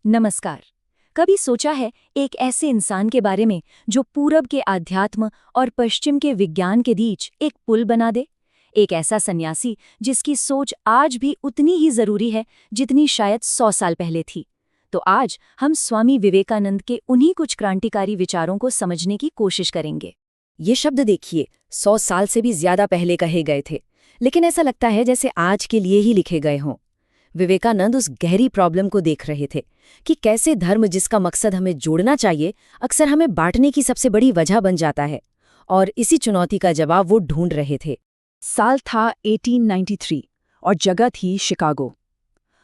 नमस्कार। कभी सोचा है एक ऐसे इंसान के बारे में जो पूरब के आध्यात्म और पश्चिम के विज्ञान के बीच एक पुल बना दे? एक ऐसा सन्यासी जिसकी सोच आज भी उतनी ही जरूरी है जितनी शायद 100 साल पहले थी। तो आज हम स्वामी विवेकानंद के उन्हीं कुछ क्रांतिकारी विचारों को समझने की कोशिश करेंगे। ये शब्द देखिए, 100 साल से भी ज्यादा पहले कहे गए थे, लेकिन ऐसा लगता है जैसे आज के लिए ही लिखे गए हों। विवेकानंद उस गहरी प्रॉब्लम को देख रहे थे कि कैसे धर्म, जिसका मकसद हमें जोड़ना चाहिए, अक्सर हमें बांटने की सबसे बड़ी वजह बन जाता है। और इसी चुनौती का जवाब वो ढूंढ रहे थे। साल था 1893 और जगह थी शिकागो।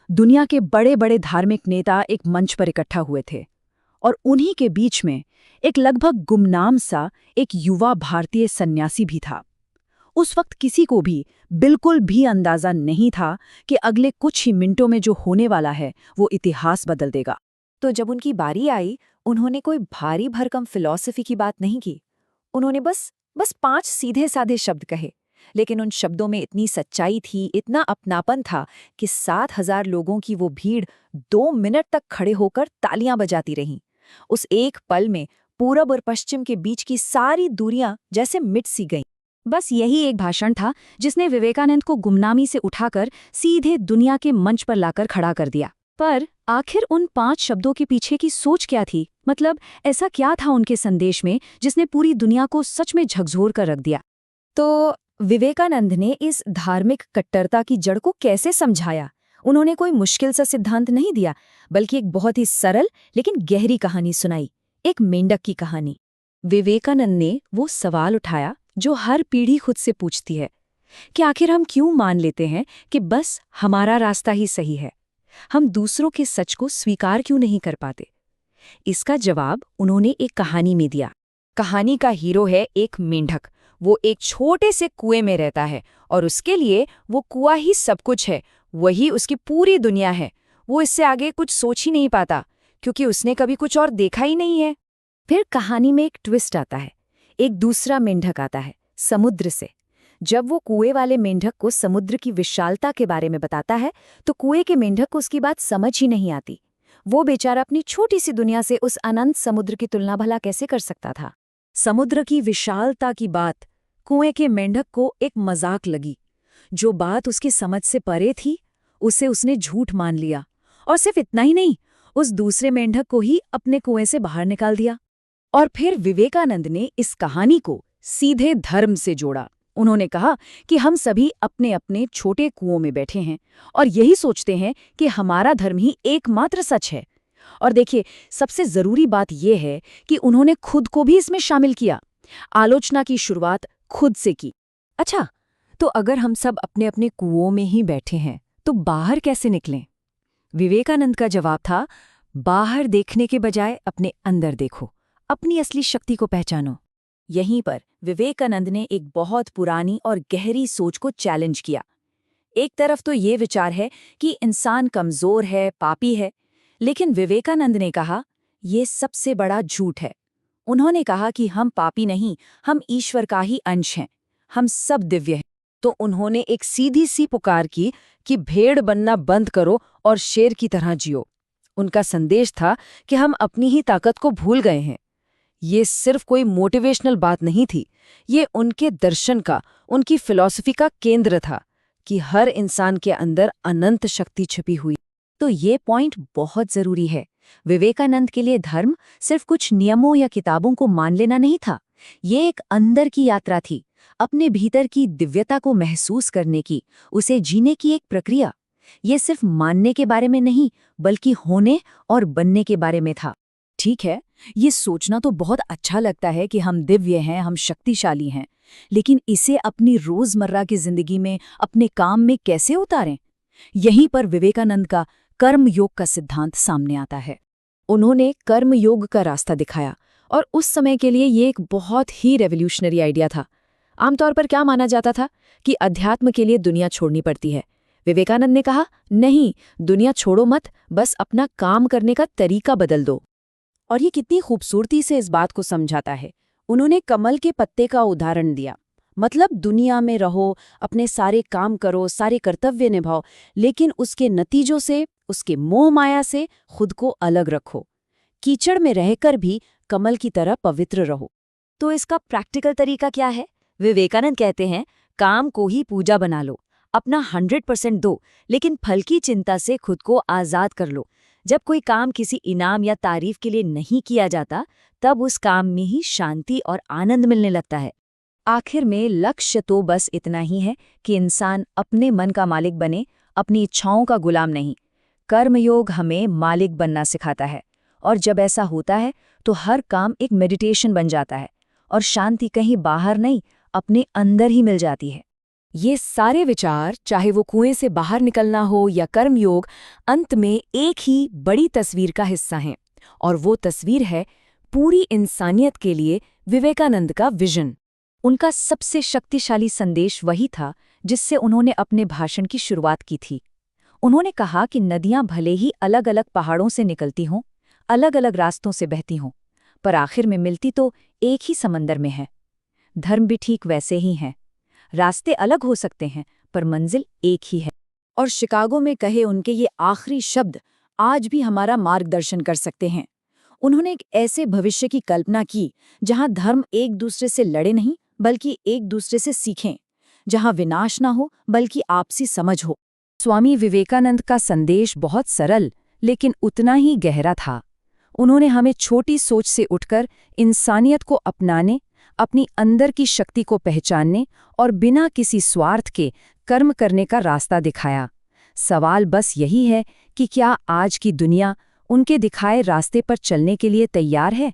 दुनिया के बड़े बड़े धार्मिक नेता एक मंच पर इकट्ठा हुए थे और उन्हीं के बीच में एक लगभग गुमनाम सा एक युवा भारतीय सन्यासी भी था। उस वक्त किसी को भी बिल्कुल भी अंदाजा नहीं था कि अगले कुछ ही मिनटों में जो होने वाला है वो इतिहास बदल देगा। तो जब उनकी बारी आई, उन्होंने कोई भारी भरकम फिलॉसफी की बात नहीं की। उन्होंने बस 5 सीधे साधे शब्द कहे, लेकिन उन शब्दों में इतनी सच्चाई थी, इतना अपनापन था कि 7,000 लोगों की वो भीड़ 2 मिनट तक खड़े होकर तालियां बजाती रहीं। उस एक पल में पूरब और पश्चिम के बीच की सारी दूरियां जैसे मिट सी गईं। बस यही एक भाषण था जिसने विवेकानंद को गुमनामी से उठाकर सीधे दुनिया के मंच पर लाकर खड़ा कर दिया। पर आखिर उन 5 शब्दों के पीछे की सोच क्या थी? मतलब ऐसा क्या था उनके संदेश में जिसने पूरी दुनिया को सच में झकझोर कर रख दिया? तो विवेकानंद ने इस धार्मिक कट्टरता की जड़ को कैसे समझाया? उन्होंने कोई मुश्किल सा सिद्धांत नहीं दिया, बल्कि एक बहुत ही सरल लेकिन गहरी कहानी सुनाई, एक मेंढक की कहानी। विवेकानंद ने वो सवाल उठाया जो हर पीढ़ी खुद से पूछती है कि आखिर हम क्यों मान लेते हैं कि बस हमारा रास्ता ही सही है? हम दूसरों के सच को स्वीकार क्यों नहीं कर पाते? इसका जवाब उन्होंने एक कहानी में दिया। कहानी का हीरो है एक मेंढक। वो एक छोटे से कुएं में रहता है और उसके लिए वो कुआं ही सब कुछ है, वही उसकी पूरी दुनिया है। वो इससे आगे कुछ सोच ही नहीं पाता क्योंकि उसने कभी कुछ और देखा ही नहीं है। फिर कहानी में एक ट्विस्ट आता है। एक दूसरा मेंढक आता है समुद्र से। जब वो कुएं वाले मेंढक को समुद्र की विशालता के बारे में बताता है तो कुएं के मेंढक को उसकी बात समझ ही नहीं आती। वो बेचारा अपनी छोटी सी दुनिया से उस अनंत समुद्र की तुलना भला कैसे कर सकता था? समुद्र की विशालता की बात कुएं के मेंढक को एक मजाक लगी। जो बात उसकी समझ से परे थी, उसे उसने झूठ मान लिया। और सिर्फ इतना ही नहीं, उस दूसरे मेंढक को ही अपने कुएं से बाहर निकाल दिया। और फिर विवेकानंद ने इस कहानी को सीधे धर्म से जोड़ा। उन्होंने कहा कि हम सभी अपने अपने छोटे कुओं में बैठे हैं और यही सोचते हैं कि हमारा धर्म ही एकमात्र सच है। और देखिए, सबसे जरूरी बात यह है कि उन्होंने खुद को भी इसमें शामिल किया। आलोचना की शुरुआत खुद से की। अच्छा, तो अगर हम सब अपने अपने कुओं में ही बैठे हैं तो बाहर कैसे निकलें? विवेकानंद का जवाब था, बाहर देखने के बजाय अपने अंदर देखो, अपनी असली शक्ति को पहचानो। यहीं पर विवेकानंद ने एक बहुत पुरानी और गहरी सोच को चैलेंज किया। एक तरफ तो ये विचार है कि इंसान कमजोर है, पापी है, लेकिन विवेकानंद ने कहा ये सबसे बड़ा झूठ है। उन्होंने कहा कि हम पापी नहीं, हम ईश्वर का ही अंश हैं, हम सब दिव्य हैं। तो उन्होंने एक सीधी सी पुकार की कि भेड़ बनना बंद करो और शेर की तरह जियो। उनका संदेश था कि हम अपनी ही ताकत को भूल गए हैं। ये सिर्फ कोई मोटिवेशनल बात नहीं थी, ये उनके दर्शन का, उनकी फिलॉसफी का केंद्र था कि हर इंसान के अंदर अनंत शक्ति छिपी हुई। तो ये पॉइंट बहुत जरूरी है। विवेकानंद के लिए धर्म सिर्फ कुछ नियमों या किताबों को मान लेना नहीं था, ये एक अंदर की यात्रा थी, अपने भीतर की दिव्यता को महसूस करने की, उसे जीने की एक प्रक्रिया। ये सिर्फ मानने के बारे में नहीं, बल्कि होने और बनने के बारे में था। ठीक है, ये सोचना तो बहुत अच्छा लगता है कि हम दिव्य हैं, हम शक्तिशाली हैं, लेकिन इसे अपनी रोजमर्रा की जिंदगी में, अपने काम में कैसे उतारें? यहीं पर विवेकानंद का कर्म योग का सिद्धांत सामने आता है। उन्होंने कर्म योग का रास्ता दिखाया और उस समय के लिए ये एक बहुत ही रेवोल्यूशनरी आइडिया था। आमतौर पर क्या माना जाता था कि अध्यात्म के लिए दुनिया छोड़नी पड़ती है। विवेकानंद ने कहा, नहीं, दुनिया छोड़ो मत, बस अपना काम करने का तरीका बदल दो। और ये कितनी खूबसूरती से इस बात को समझाता है। उन्होंने कमल के पत्ते का उदाहरण दिया। मतलब दुनिया में रहो, अपने सारे काम करो, सारे कर्तव्य निभाओ, लेकिन उसके नतीजों से, उसके मोह माया से खुद को अलग रखो। कीचड़ में रहकर भी कमल की तरह पवित्र रहो। तो इसका प्रैक्टिकल तरीका क्या है? विवेकानंद कहते हैं, काम को ही पूजा बना लो, अपना 100% दो, लेकिन फल की चिंता से खुद को आजाद कर लो। जब कोई काम किसी इनाम या तारीफ के लिए नहीं किया जाता, तब उस काम में ही शांति और आनंद मिलने लगता है। आखिर में लक्ष्य तो बस इतना ही है कि इंसान अपने मन का मालिक बने, अपनी इच्छाओं का गुलाम नहीं। कर्मयोग हमें मालिक बनना सिखाता है, और जब ऐसा होता है तो हर काम एक मेडिटेशन बन जाता है, और शांति कहीं बाहर नहीं, अपने अंदर ही मिल जाती है। ये सारे विचार, चाहे वो कुएं से बाहर निकलना हो या कर्मयोग, अंत में एक ही बड़ी तस्वीर का हिस्सा हैं, और वो तस्वीर है पूरी इंसानियत के लिए विवेकानंद का विजन। उनका सबसे शक्तिशाली संदेश वही था जिससे उन्होंने अपने भाषण की शुरुआत की थी। उन्होंने कहा कि नदियां भले ही अलग अलग पहाड़ों से निकलती हों, अलग अलग रास्तों से बहती हों, पर आखिर में मिलती तो एक ही समंदर में है। धर्म भी ठीक वैसे ही हैं। रास्ते अलग हो सकते हैं, पर मंजिल एक ही है। और शिकागो में कहे उनके ये आखिरी शब्द आज भी हमारा मार्गदर्शन कर सकते हैं। उन्होंने एक ऐसे भविष्य की कल्पना की जहां धर्म एक दूसरे से लड़े नहीं, बल्कि एक दूसरे से सीखें, जहां विनाश ना हो बल्कि आपसी समझ हो। स्वामी विवेकानंद का संदेश बहुत सरल लेकिन उतना ही गहरा था। उन्होंने हमें छोटी सोच से उठकर इंसानियत को अपनाने, अपनी अंदर की शक्ति को पहचानने और बिना किसी स्वार्थ के कर्म करने का रास्ता दिखाया। सवाल बस यही है कि क्या आज की दुनिया उनके दिखाए रास्ते पर चलने के लिए तैयार है?